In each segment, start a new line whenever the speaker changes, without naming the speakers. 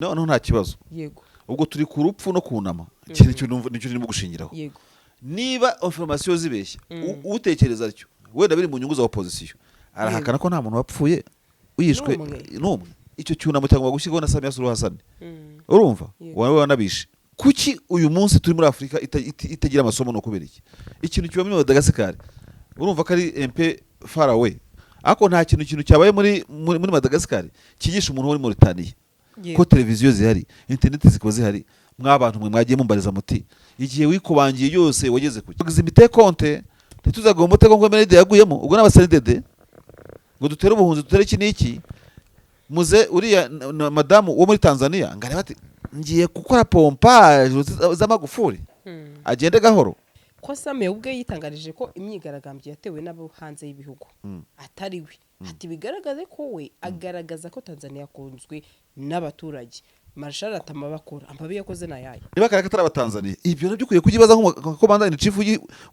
no nta kibazo
yego
ubwo turi ku rupfu no kunama ikintu nicyo ndimo gushingiraho
yego
niba information zibeshya utekereza atyo wenda biri mu nyungu za opposition arahakana ko nta muntu wapfuye uyishwe n'umwe icyo cyunamo cyangwa gushyirwaho na Samia Suluhu Hassan urumva wowe wanabishe kuki uyu munsi turi muri Afrika itagira amasomo no kubera iki ikintu kiba muri Madagascar urumva ko ari MP far away ako nta kintu cyabaye muri Madagascar kigisha umuntu wari muri Mauritania ko televiziyo zihari internet zikaba zihari mwabantu mwe mwagiye mumbariza muti igihe wikubangiye yose wageze kuki tugize imite konte ntituzaga mu mutego ngo menede yaguyemo ubwo n'abasenedede ngo dutere ubuhunzi dutere iki niki muze uriya madamu wo muri Tanzania ngareba ati ngiye gukora pompage z'amagufuri agende gahoro
ko Samia ubwe yitangarije ko imyigaragambyo yatewe n'abo hanze y'ibihugu atari we ati bigaragaze ko we agaragaza ko Tanzania yakunzwe n'abaturage Marshal atama bakora amabi yakoze na yaye
niba karakatara abatanzania ibyo nabyo kuye kugibaza nko komandani chief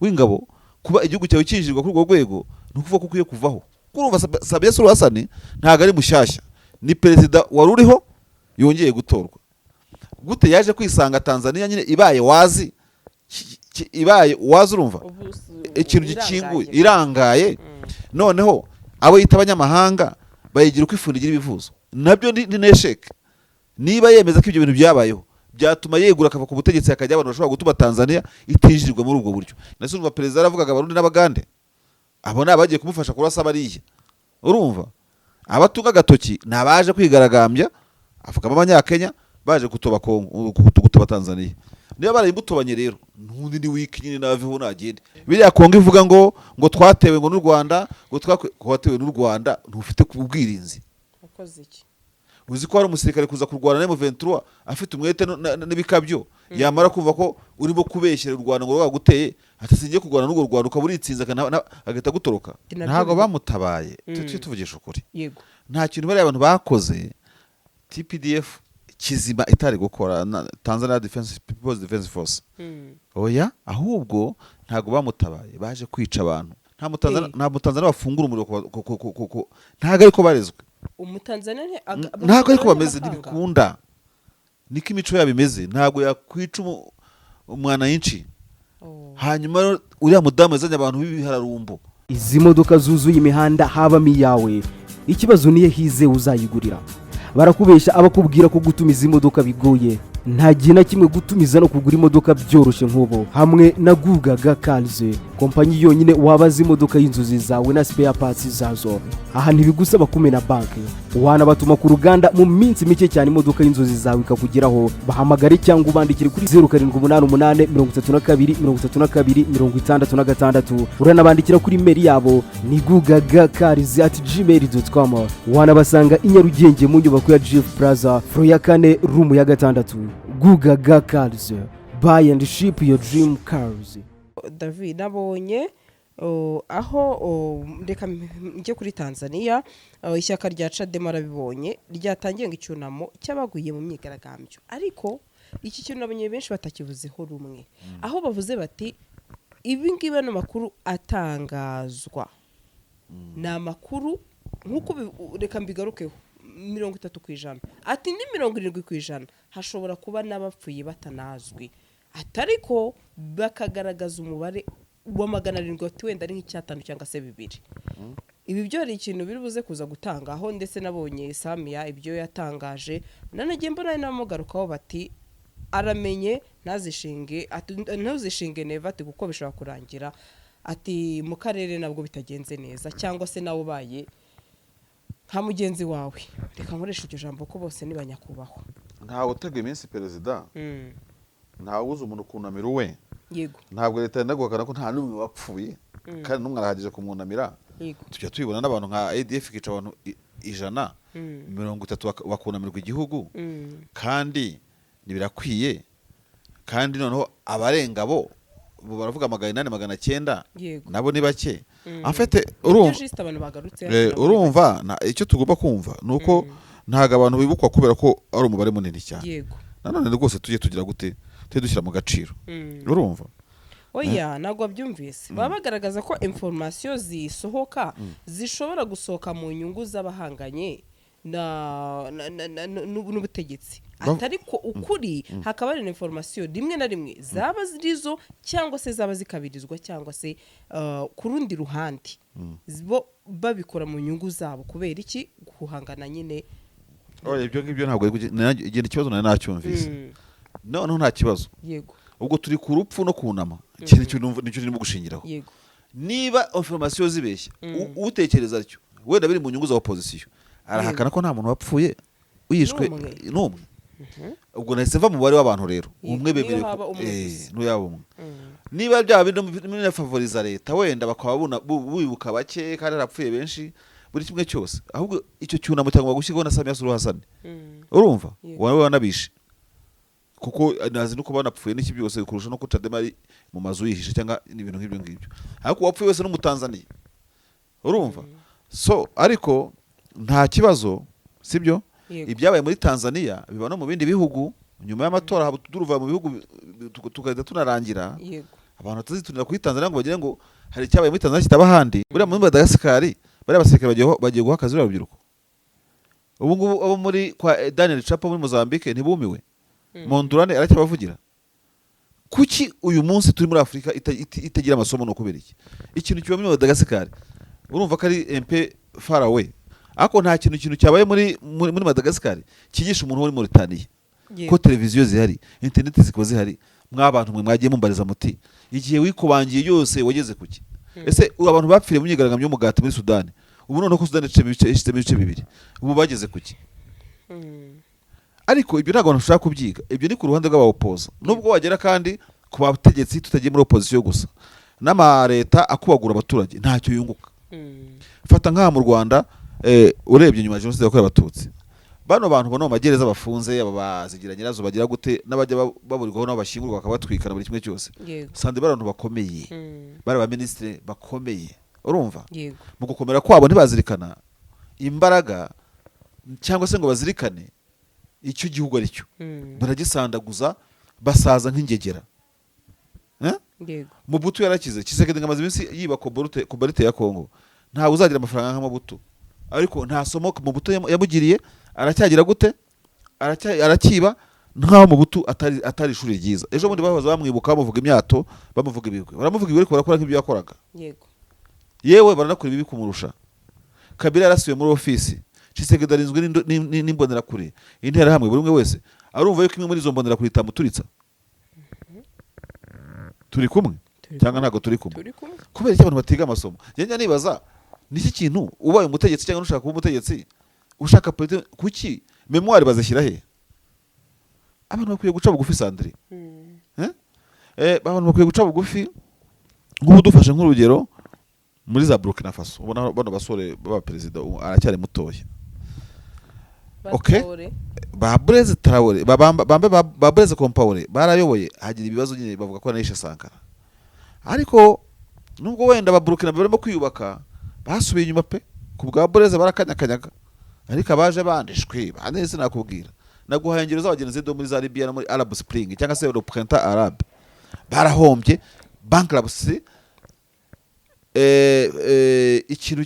w'ingabo kuba igihugu cyawe kinjirwa kuri urwo rwego nukuvuga ko kuye kuvaho kurumva Samia Suluhu Hassan ntago ari mushyashya ni perezida waruriho yongeye gutorwa gute yaje kwisanga Tanzania nyine ibaye wazi urumva ikintu gikinguye irangaye noneho abo yita abanyamahanga bayigira uko ifundigira ibivuzo nabyo ni nesheke niba yemeza ko ibyo bintu byabayeho byatuma yegura akava ku butegetsi akajya abantu bashobora gutuma Tanzania itinjirwa muri ubwo buryo nase urumva perezida aravugaga abarundi n'abagande abo nabagiye kumufasha kurasa bariye urumva abatunga gatoki nabaje kwigaragambya avuga abanyakenya baje kutoba kutoba Tanzania niba barayimutobanye rero ntundi ni wiki nyine naveho nagende biriya Kongo ivuga ngo twatewe ngo n'u Rwanda ngo twatewe n'u Rwanda ntufite kubwirinzi
ukoze iki
uzi ko hari umusirikare kuza kurwana na M23 afite umwete n'ibikabyo yamara kumva ko urimo kubeshyera u Rwanda ngo rwaguteye atasingiye kurwana n'urwo Rwanda ukaburitsinza agahita gutoroka ntago bamutabaye tuvugisha ukuri
yego
nta kintu bari abantu bakoze TPDF kizima itari gukora Tanzania People's Defense Force oya ahubwo ntago bamutabaye baje kwica abantu nta Mutanzania bafungura umuriro ntago ariko barezwe
umutanzania
ntago ariko bameze ntibikunda niko imico yabimeze ntago yakwica umwana yinci hanyuma uriya mudamu yazanye abantu b'ibihararumbo
izi modoka zuzuye imihanda habamo iyawe ikibazo niye hize uzayigurira barakubesha abakubwira ko gutumiza imodoka bigoye nta gihe na kimwe gutumiza no kugura imodoka byoroshye nk'ubu hamwe na Gugaga Cars kompanyi yonyine wabaza imodoka y'inzozi zawe na spare parts zazo aha ntibigusaba kumena banki wanabatuma ku ruganda mu minsi mike cyane imodoka y'inzozi zawe ikakugeraho bahamagare cyangwa ubandikire kuri 0788323266 uranabandikira kuri mail yabo ni gugagacars@gmail.com wanabasanga i Nyarugenge mu nyubako ya Jeff Plaza floor ya 4 room ya 6 Gugaga Cars buy and ship your dream cars.
David nabonye aho ndeka njye kuri Tanzania ishyaka rya Chadema rabibonye ryatangiye ngo icyunamo cyabaguye mu myigaragambyo ariko iki kintu nabonye benshi batakivuzeho rumwe aho bavuze bati ibi ngibe no makuru atangazwa na makuru nkuko reka mbigarukeho 30% ati ni 70% hashobora kuba n'abapfuye batanazwi atariko bakagaragaza umubare wa 700 wenda ari nk'icyatanu cyangwa se 2 ibi byo ari ikintu biri buze kuza gutanga aho ndetse nabonye Samia ibyo yatangaje nanagiye mbona namugarukaho bati aramenye ntazishinge neva ati kuko bishobora kurangira ati mu karere nabwo bitagenze neza cyangwa se nawo baye nka mugenzi wawe reka nkoresha iryo jambo ko bose ni banyakubahwa
ntawe utega iminsi perezida ntawe uzi umuntu kunamira we
yego
ntabwo leta yandagukana ko nta numwe wapfuye kandi numwe arahagije kumunamira tujya tubibona n'abantu nka ADF kica abantu 130 bakunamirwa igihugu kandi nibirakwiye kandi noneho abarenga bo baravuga 800 nabo ni bake afite urumva icyo tugomba kumva nuko ntaga abantu bibukwa kubera ko ari umubare munini cyane
yego
nanone rwose tujye tugira gute dushyira mu gaciro urumva
oya nagwa byumvise baba bagaragaza ko information zisohoka zishobora gusohoka mu nyungu z'abahanganye n'ubutegetsi atari ko ukuri hakaba hari information rimwe na rimwe zaba zirizo cyangwa se zaba zikabirizwa cyangwa se ku rundi ruhande bo babikora mu nyungu zabo kubera iki guhangana nyine.
Ibyo ngibyo ntabwo igenda ikibazo nari nacyumvise noneho nta kibazo.
Yego,
ubwo turi ku rupfu no kunama nicyo turimo gushingiraho.
yego,
niba information zibeshya utekereza atyo wenda biri mu nyungu za opposition arahakana ko nta muntu wapfuye uyishwe n'umwe. Ubwo nahise mva mu mubare w'abantu rero umwe bemereye n'uyaba umwe. Niba byaba binafavoriza leta wenda bakaba bubibuka bake kandi harapfuye benshi buri kimwe cyose, ahubwo icyo cyunamo cyangwa gushyirwaho na Samia Suluhu Hassan urumva wowe wanabishe kuko nazi nuko banapfuye n'iki byose kurusha no kutadema ari mu mazu yihishe cyangwa n'ibintu nk'ibyo ngibyo, ariko wapfuye wese no mu Tanzania urumva. So ariko nta kibazo sibyo. Ibyabaye muri Tanzania biba no mu bindi bihugu nyuma y'amatora turuva mu bihugu tukagenda tunarangira. Abantu tuzitunira kuri Tanzania ngo bagire ngo hari icyabaye muri Tanzania kitaba handi. Buriya muri Madagascar bari abasirikare bagiye guha akazi urubyiruko. Ubu ngubu abo muri kwa Daniel Chapo muri Mozambique ntibumiwe. Mondurane aracyabavugira. Kuki uyu munsi turi muri Afrika itagira amasomo no kubera iki? Ikintu kiba muri Madagascar urumva ko ari MP far away. Ako nta kintu cyabaye muri Madagascar kigisha umuntu uri muri Mauritania. Ko televiziyo zihari, internet zikaba zihari, mwabantu mwe mwagiye mumbariza muti igihe wikubangiye yose wageze kuki? Ese abantu bapfire mu nyigaragambyo y'umugati muri Sudan ubu none ko Sudan ishite bice bibiri ubu bageze kuki? Ariko ibyo ntabwo nashaka kubyiga, ibyo ni ku ruhande rw'abawopoza. Nubwo wagera kandi ku bategetsi tutagiye muri opposition gusa n'ama leta akubagura abaturage ntacyo yunguka. Fata nka mu Rwanda urebye nyuma jenoside yakorewe abatutsi bano bantu bono magereza bafunze abazigira nyirazo bagira gute n'abajya baburirwaho n'abashingurwa bakabatwikana buri kimwe cyose. Sande barantu bakomeye bari ba ministre bakomeye urumva. Mu gukomera kwabo ntibazirikana imbaraga cyangwa se ngo bazirikane icyo gihugu ari cyo. Baragisandaguza basaza nk'ingegera. Mobutu yarakize Tshisekedi ngamaze iminsi yiba kobalite ya Kongo nta uzagira amafaranga nka Mobutu, ariko nta somo Mobutu yamugiriye aracyagira gute arakiba nkaho Mobutu atari ishuri ryiza. Ejo bundi bahoza bamwibuka bamuvuga imyato bamuvuga ibigwe baramuvuga ibigwe ariko barakora nk'ibyo yakoraga. Yewe baranakora ibibi kumurusha. Kabila yarasuye muri ofisi Tshisekedi arinzwe n'imbonera kure intera hamwe buri umwe wese arumva yuko imwe muri izo mbonera kure itamuturitsa. Turi kumwe cyangwa ntago turi kumwe kubera iki abantu batiga amasomo? Njye nibaza niki kintu ubaye umutegetsi cyangwa ushaka kuba umutegetsi ushaka kuki memoire bazishyira he? Abantu bakwiye guca bugufi Sandri. Abantu bakwiye guca bugufi nk'ubu dufashe nk'urugero muri za Burkina Faso ubona bano basore baba president aracyari mutoya. Okay, ba Blaise Traoré ba Blaise Compaoré barayoboye hagira ibibazo nyine bavuga ko nanishe Sankara, ariko nubwo wenda ba Burkina barimo kwiyubaka basubiye inyuma pe ku bwa Blaise barakanyakanyaga, ariko abaje bandishwe baneze nakubwira naguhaye ingero z'abagenzi do muri za Libya no muri Arab Spring cyangwa se le printemps arabe barahombye bankruptcy. Ikintu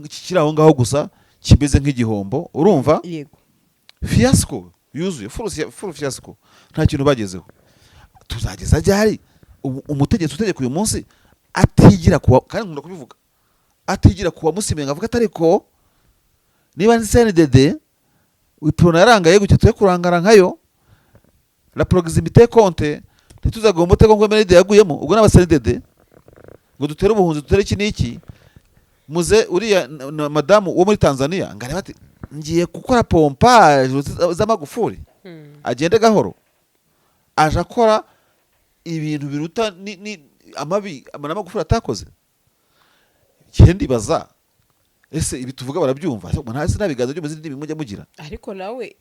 kiraho ngaho gusa kimeze nk'igihombo urumva. Fiasco yuzuye full fiasco nta kintu bagezeho. Tuzageza ryari umutegetsi utegeka uyu munsi atigira kuwa kandi nkunda kubivuga atigira kuwa musimenga avuga atariko niba ni CNDD wipona yarangaye gutyo tuye kurangara nkayo la proximité compte ntituzagomba umutego ngo MND yaguyemo ubwo n'aba CNDD ngo dutere ubuhunzi dutere iki niki muze uriya madamu wo muri Tanzania ngare bati ngiye gukora pompage z'amagufuri agende gahoro aje akora ibintu biruta ni amabi amagufuri atakoze. Kendi baza ese ibi tuvuga barabyumva ntasi nabigaza byo muzindi bimujya mugira. Ariko
nawe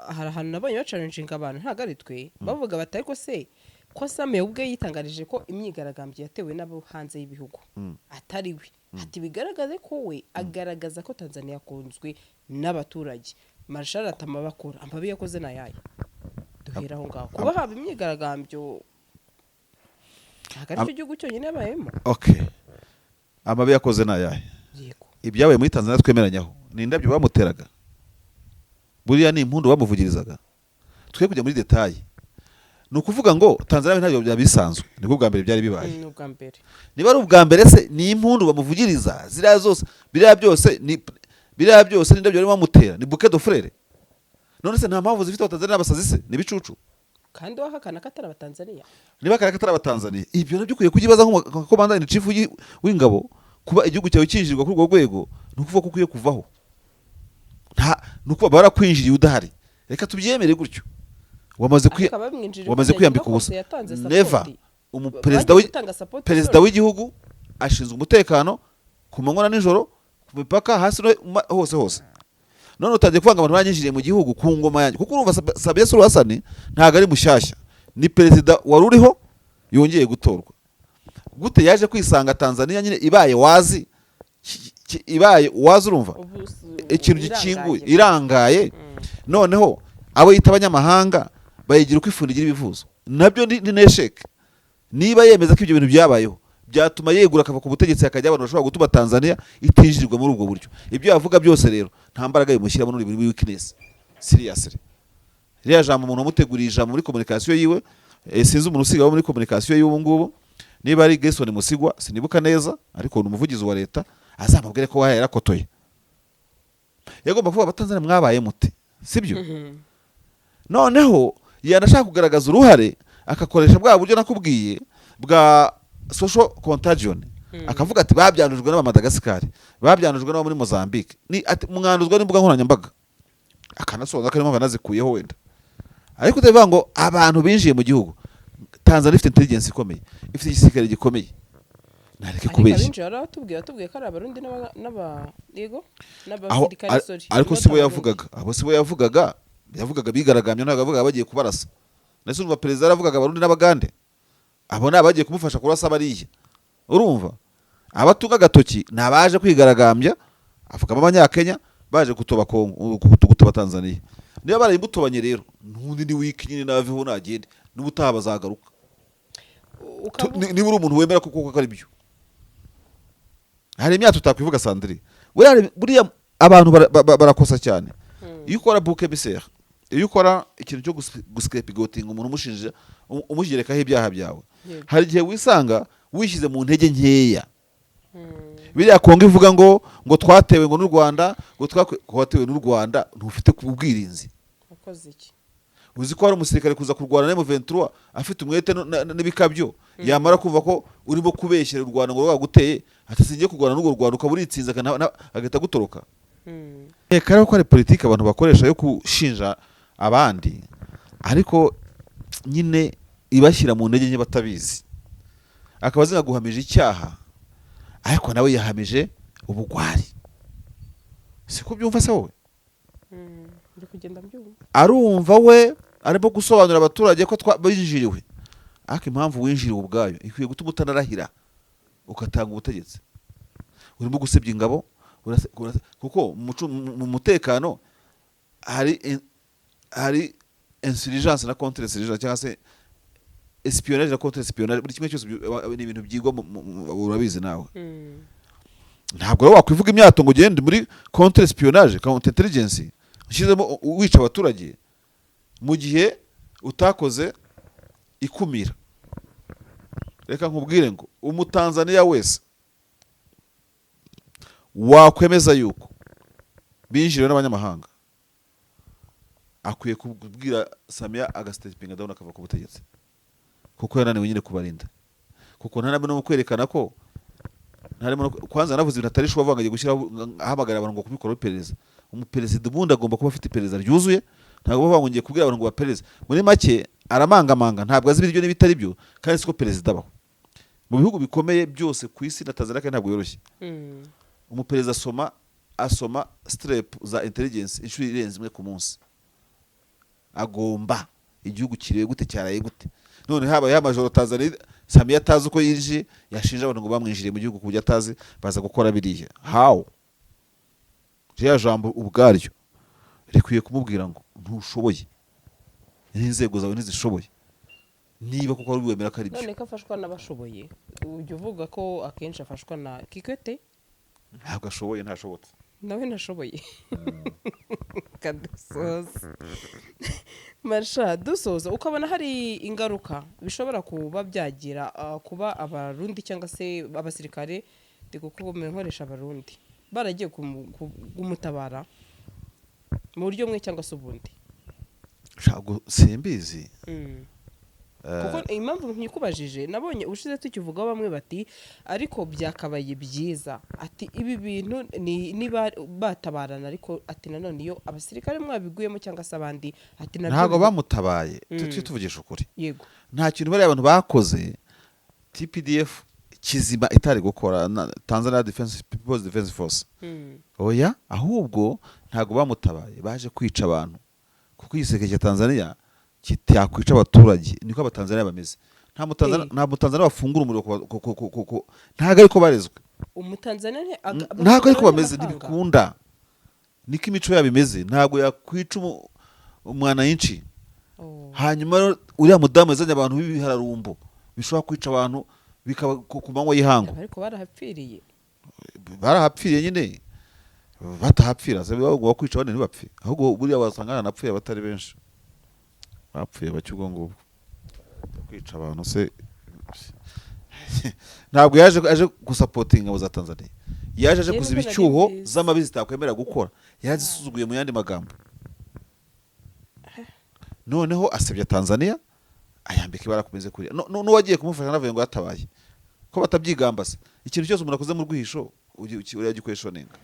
hari ahantu nabonye challenging abantu ntagaritwe bavuga bati ariko se ko Same ubwe yitangarije ko imyigaragambyo yatewe n'abo hanze y'ibihugu atari we ati bigaragaze ko we agaragaza ko Tanzania yakunzwe n'abaturage. Marshal atama bakora amabi yakoze na yaye duhera aho ngaho kuba haba imyigaragambyo hagati igihugu cyonyine yabayemo.
Okay, amabi yakoze na yaye ibyabaye muri Tanzania twemeranyaho ni indabyo bamuteraga buriya ni impundu bamuvugirizaga twe kujya muri detaye ni ukuvuga ngo Tanzania ntabyo byaba bisanzwe nibwo bwa mbere byari bibaye niba ari ubwa mbere se ni impundu bamuvugiriza ziriya zose biriya byose nindabyo barimo bamutera ni bouquet de frere none se nta mpamvu zifite abatanzania n'abasazi se ni bicucu
kandi wahakana ko atari abatanzania
niba akana ko atari abatanzania ibyo nabyo ukwiye kugibaza nk'umukomanda in chief w'ingabo kuba igihugu cyawe cyinjirwa kuri urwo rwego ni ukuvuga ko ukwiye kuvaho ni ukuba barakwinjiriye udahari reka tubyemere gutyo wamaze kwiyambika ubusa neva perezida w'igihugu ashinzwe umutekano ku manywa na nijoro ku mipaka hasi hose none utangiye kuvanga abantu banyinjiriye mu gihugu ku ngoma yanjye kuko urumva Samia Suluhu Hassan ntabwo ari mushyashya ni perezida wari uriho yongeye gutorwa gute yaje kwisanga Tanzania nyine ibaye wazi urumva ikintu gikinguye irangaye noneho abo yita abanyamahanga bayigira uko ifundi igira ibivuzo nabyo ni nesheke niba yemeza ko ibyo bintu byabayeho byatuma yegura akava ku butegetsi akajya abantu bashobora gutuma Tanzania itinjirirwa muri ubwo buryo ibyo yavuga byose rero nta mbaraga bimushyiramo n'uri muri weakness seriously rya jambo umuntu wamuteguriye ijambo muri communication yiwe sinzi umuntu usigaho muri communication y'ubu ngubu niba ari Gerson Musigwa sinibuka neza ariko ni umuvugizi wa leta azamubwire ko wahera kotoye yagomba kuvuga abatanzania mwabaye mute sibyo noneho yanashaka kugaragaza uruhare akakoresha bwa buryo nakubwiye bwa social contagion akavuga ati babyandujwe n'aba Madagascar babyandujwe n'abo muri Mozambique ni ati mwanduzwa n'imbuga nkoranyambaga akanasoza karimo banazikuyeho wenda ariko utavuga ngo abantu binjiye mu gihugu Tanzania ifite intelligence ikomeye ifite igisirikare gikomeye nareke kubeshya
tubwiye ko ari abarundi n'abego
ariko sibo yavugaga bigaragamye ntabwo avuga bagiye kubarasa nese urumva perezida yaravugaga abarundi n'abagande abo ni abagiye kumufasha kurasa bariya urumva abatunga agatoki ni abaje kwigaragambya avugamo abanyakenya baje gutoba Tanzania niba barayimutobanye rero ntundi ni wiki nyine naveho nagende n'ubutaha bazagaruka niba uri umuntu wemera kuko ari byo hari imyaka tutakwivuga Sandrine buriya abantu barakosa cyane iyo ukora bouquet bisera iyo ukora ikintu cyo guscapegoating umuntu umushinja umugerekaho ibyaha byawe hari igihe wisanga wishyize mu ntege nkeya biriya Kongo ivuga ngo twatewe ngo n'u Rwanda ngo twatewe n'u Rwanda ntufite ubwirinzi uzi ko hari umusirikare kuza kurwana na M23 afite umwete n'ibikabyo yamara kumva ko urimo kubeshyera u Rwanda ngo rwaguteye atasingiye kurwana n'urwo Rwanda ukaburitsinza agahita gutoroka reka ko ari politiki abantu bakoresha yo gushinja abandi ariko nyine ibashyira mu ntege nke batabizi akaba azi guhamije icyaha ariko nawe yahamije ubugwari siko byumva se wowe arumva we arimo gusobanurira abaturage ko binjiriwe ariko impamvu winjiriwe ubwayo ikwiye gutuma utanarahira ugatanga ubutegetsi urimo gusebya ingabo kuko mu mutekano hari insurgence na contre insurgence cyangwa se espionage na contre espionage buri kimwe cyose ni ibintu byigwa urabizi nawe ntabwo rero wakwivuga imyato ngo ugende muri contre espionage contre intelligence ushyizemo wica abaturage mu gihe utakoze ikumira reka nkubwire ngo umutanzania wese wakwemeza yuko binjiriwe n'abanyamahanga akwiye kubwira Samia agasitepinga down akava ku butegetsi kuko yananiwe nyine kubarinda kuko ntanabwo no kwerekana ko ntarimo kwanza navuze ibintu atari shuwa vangaje gushyira ahamagara abantu ngo kubikora iperereza umuperezida ubundi agomba kuba afite iperereza ryuzuye ntabwo bava ngiye kubwira abantu ngo bapereze muri make aramangamanga ntabwo azi ibiryo n'ibitari byo kandi siko perezida abaho mu bihugu bikomeye byose ku isi na Tanzania ntabwo yoroshye umuperezida asoma strep za intelligence inshuro irenze imwe ku munsi agomba igihugu kireye gute cyaraye gute none habaye amajoro Tanzania Samia atazi uko yinjiye yashinja abantu ngo bamwinjiriye mu gihugu kujya atazi baza gukora biriya how je jambo ubwaryo rikwiye kumubwira ngo ntushoboye n'inzego zawe ntizishoboye niba kuko ari wemera ko ari byo
none ko afashwa n'abashoboye ujye uvuga ko akenshi afashwa na Kikwete
ntabwo ashoboye ntashobotse
nawe ntashoboye kadusoza Marsha dusoza ukabona hari ingaruka bishobora kuba byagira kuba abarundi cyangwa se abasirikare ndikukomeye nkoresha abarundi baragiye kumutabara mu buryo bumwe cyangwa se ubundi
shago simbizi
kuko impamvu nkikubajije nabonye ubushize tukivugaho bamwe bati ariko byakabaye byiza ati ibi bintu niba batabarana ariko ati nanone iyo abasirikare mwabiguyemo cyangwa se abandi ati
ntabwo bamutabaye tuvugisha ukuri
yego
nta kintu bari abantu bakoze TPDF kizima itari gukora Tanzania People's Defense Force oya ahubwo ntabwo bamutabaye baje kwica abantu kuko igiseke cya Tanzania kitakwica abaturage niko abatanzania bameze nta mutanzania bafungura umuriro ntago ariko barezwe
umutanzania
ntago ariko bameze ntibikunda niko imico yabo imeze ntago yakwica umwana yinci hanyuma uriya mudamu yazanye abantu b'ibihararumbo bishobora kwica abantu bikaba ku manywa y'ihangu
ariko
barahapfiriye nyine batahapfira bagomba kwica abandi ntibapfe ahubwo buriya basangana napfuye abatari benshi bapfuye bacyubwo ngubwo kwica abantu se ntabwo aje gusapotinga ingabo za Tanzania aje kuziba icyuho z'amabi zitakwemera gukora yazisuzuguye mu yandi magambo noneho asebya Tanzania ayambika ibara kumeze kuri n'uwagiye kumufasha navuye ngo yatabaye ko batabyigamba se ikintu cyose umuntu akoze mu rwihisho uragikoresha nenga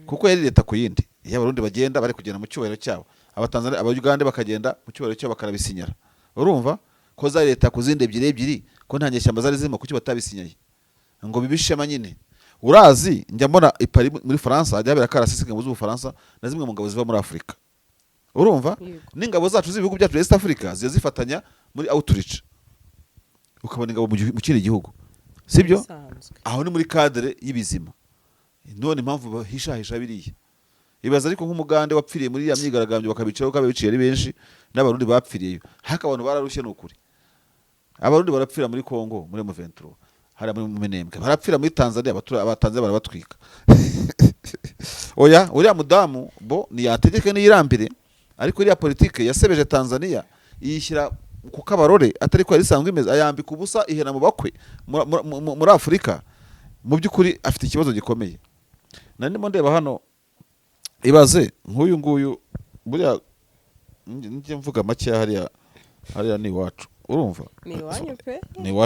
kuko yari leta ku yindi iyo abarundi bagenda bari kugenda mu cyubahiro cyabo abatanzania abagande bakagenda mu cyubahiro cyabo bakarabisinyara urumva ko za leta ku zindi ebyiri ko nta nyeshyamba zari zirimo kuki batabisinyaye ngo bibishema nyine urazi njya mbona ipari muri France ajya habera karasisi ngabo z'u Faransa na zimwe mu ngabo ziva muri Afrika urumva n'ingabo zacu z'ibihugu byacu East Africa zifatanya muri outreach ukabona ingabo mu kindi gihugu sibyo aho ni muri cadre y'ibizima none impamvu bahishahisha biriya ibaza ariko nk'umugande wapfiriye muri ya myigaragambyo bakabicaho kabiciye ari benshi n'abarundi bapfiriyeyo haka abantu bararushye n'ukuri abarundi barapfira muri Kongo muri M23 hari muri Minembwe barapfira muri Tanzania abatanzania barabatwika oya uriya mudamu bo ni yategeke n'irambire ariko iriya politike yasebeje Tanzania yishyira ku kabarore atari ko yarisanzwe imeze ayambika ubusa ihera mu bakwe muri Afurika mu by'ukuri afite ikibazo gikomeye nandimo ndeba hano ibaze nk'uyu nguyu buriya njye mvuga make hariya ni iwacu urumva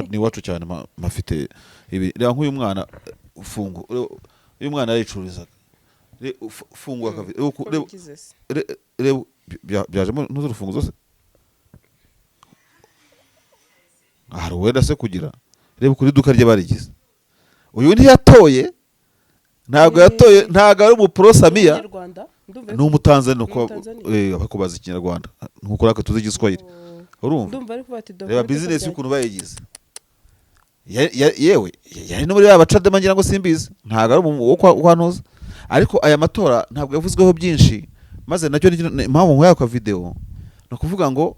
ni iwacu cyane mafite ibi reba nk'uyu mwana ufungu uyu mwana yaricururizaga fungu akavi reba byajemo n'urufungu zose hari wenda se kugira reba kuri duka rye barigize uyu ntiyatoye ntabwo yatoye ntabwo ari umuporosamiya ni umutanzania uko bakubaza ikinyarwanda nkuko raka tuzi igiswahili urumva reba business y'ukuntu bayigize yewe yari no muri abacadema ngira ngo simbizi ntabwo ari wo kwanoza ariko aya matora ntabwo yavuzweho byinshi maze nacyo impamvu nk'aya kwa video no kuvuga ngo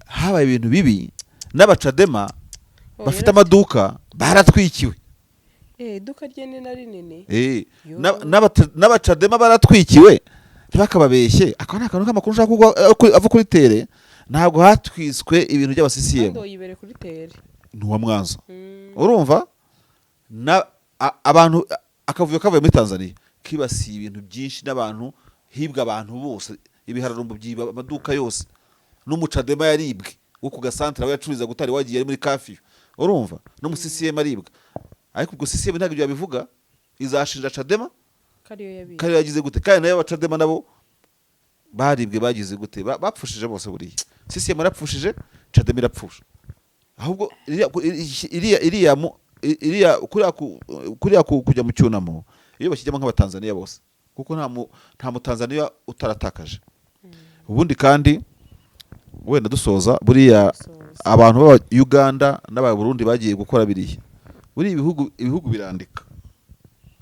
habaye ibintu bibi n'abacadema bafite amaduka baratwikiwe
duka rye ni nari nini
n'abacadema baratwikiwe ntibakababeshye akaba ni akantu k'amakuru ushaka ava kuri tere ntabwo hatwiswe ibintu by'abasisiyemu ntuwa mwanza urumva abantu akavuyo kavuye muri Tanzania kibasiye ibintu byinshi n'abantu hibwa abantu bose ibihararumbo byiba amaduka yose n'umucadema yaribwe wo ku gasantre aho yacuriza gutari wagiye ari muri kafi urumva no mu CCM aribwa ariko ubwo CCM ntabwo byabivuga izashinja Chadema kariyo yagize gute kandi nayo abacadema nabo baribwe bagize gute bapfushije bose buriye CCM yarapfushije Chadema irapfusha ahubwo iriya kuriya kujya mu cyunamo iyo bakijyamo nk'abatanzania bose kuko nta mutanzania utaratakaje ubundi kandi wenda dusoza buriya abantu b'aba Uganda n'aba Burundi bagiye gukora biriya buri ibihugu birandika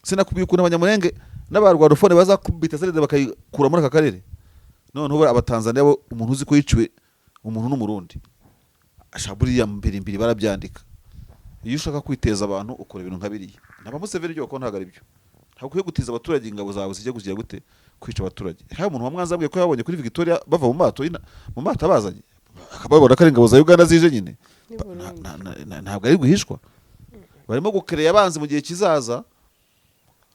sinakubwiye ukuntu abanyamurenge n'abarwarufone bazakubita serede bakayikura muri aka karere noneho abatanzania bo umuntu uzi ko yiciwe umuntu n'umurundi ashaburiya mbiri barabyandika iyo ushaka kwiteza abantu ukora ibintu nka biriya naba Museveni ryo ko ntago ari byo ntabwo gutiza abaturage ingabo zawe zijya kugira gute kwica abaturage. Hari umuntu wamwanzabwiye ko yabonye kuri Victoria bava mu mato abazanye akababona ko ari ingabo za Uganda zije nyine, ntabwo ari guhishwa. Barimo gukereya abanzi mu gihe kizaza.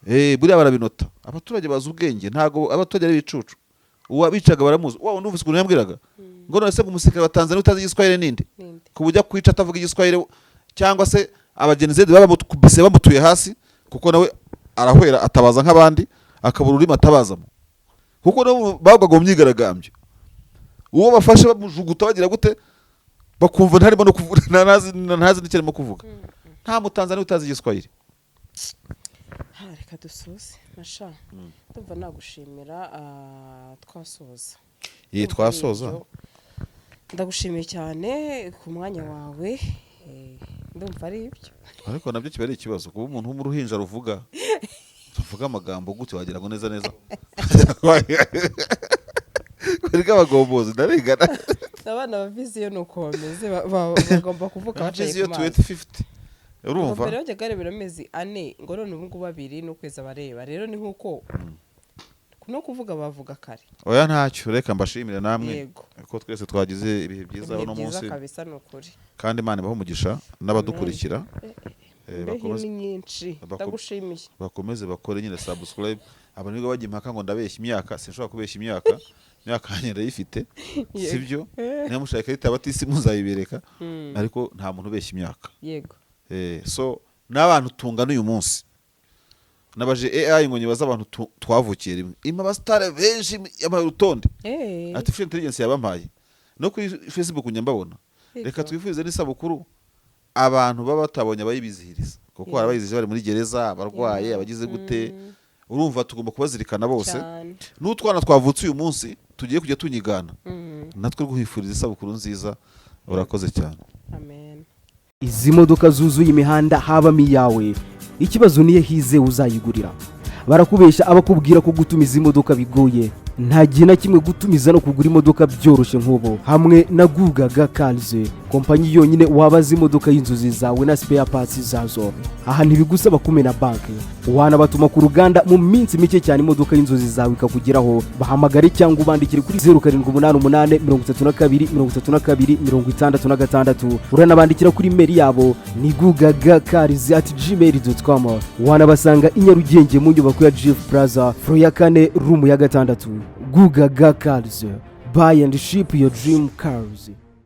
Buriya barabinota, abaturage bazi ubwenge, ntabwo abaturage ari bicucu. Uwabicaga baramuzi. Wawo numvise ukuntu yambwiraga ngo none se umusirikare wa Tanzania utazi igiswahili ninde kubujya kwica atavuga igiswahili, cyangwa se abagenzi babamukubise bamutuye hasi, kuko nawe arahwera atabaza nk'abandi akabura urimo atabazamo, kuko nabo bagwaga mu myigaragambyo. Uwo bafashe bamujuguta bagira gute bakumva ntarimo no kuvuga, ntazi n'ikirimo kuvuga. Nta mutanzania utazi igiswahili.
Reka dusoze masha, ndumva nagushimira. Twasoza
twasoza.
Ndagushimiye cyane ku mwanya wawe. Ndumva ari ibyo,
ariko nabyo kiba ari ikibazo kuba umuntu w'uruhinja ruvuga amagambo gute wagira ngo neza kuri abagombozi ndarengana.
Abana ba viziyo nuko bameze, bagomba kuvuga bacaye ku mazi.
2050 urumva
mbere bajya garebera amezi 4 ngo none ubu ngubu 2 n'ukwezi abareba. Rero ni nkuko no kuvuga bavuga kare.
Oya ntacyo, reka mbashimire namwe ko twese twagize ibihe byiza no munsi
kabisa n'ukuri,
kandi Imana ibaho umugisha n'abadukurikira.
Bakomeze nyinshi, ndagushimiye.
Bakomeze bakore nyine subscribe. Abantu bigo bajya impaka ngo ndabeshya imyaka, sinshobora kubeshya imyaka yanyera yifite, sibyo? Niyo mushaka yita batisi muzayibereka, ariko nta muntu ubeshya imyaka.
Yego.
So n'abantu tungana uyu munsi nabaje AI ngo nyibaza abantu twavukiye rimwe, imabastare benshi yamaye urutonde. Artificial intelligence yabampaye no kuri Facebook nyambabona. Reka twifuze n'isabukuru abantu baba batabonye abayibizihiriza, kuko arabayizije bari muri gereza, abarwaye, abagize gute. Urumva tugomba kubazirikana bose. N'utwana twavutse uyu munsi tugiye kujya tunyigana, natwe guhifuriza isabukuru nziza. Urakoze cyane.
Amen.
Izi modoka zuzuye imihanda habamo iyawe, ikibazo niye hize uzayigurira. Barakubesha abakubwira ko gutumiza imodoka bigoye. Nta gihe na kimwe gutumiza no kugura imodoka byoroshye nk'ubu. Hamwe na Gugaga Cars, kompanyi yonyine wabaza imodoka y'inzozi zawe na spare parts zazo. Aha ntibigusaba kumena banki, wanabatuma ku ruganda mu minsi mike cyane imodoka y'inzozi zawe ikakugeraho. Bahamagare cyangwa ubandikire kuri 0788 32 32 66. Uranabandikira kuri mail yabo ni gugagacars@gmail.com. Wanabasanga i Nyarugenge mu nyubako ya Jeff Plaza, floor ya 4 room ya 6. Gugaga Cars, buy and ship your dream cars.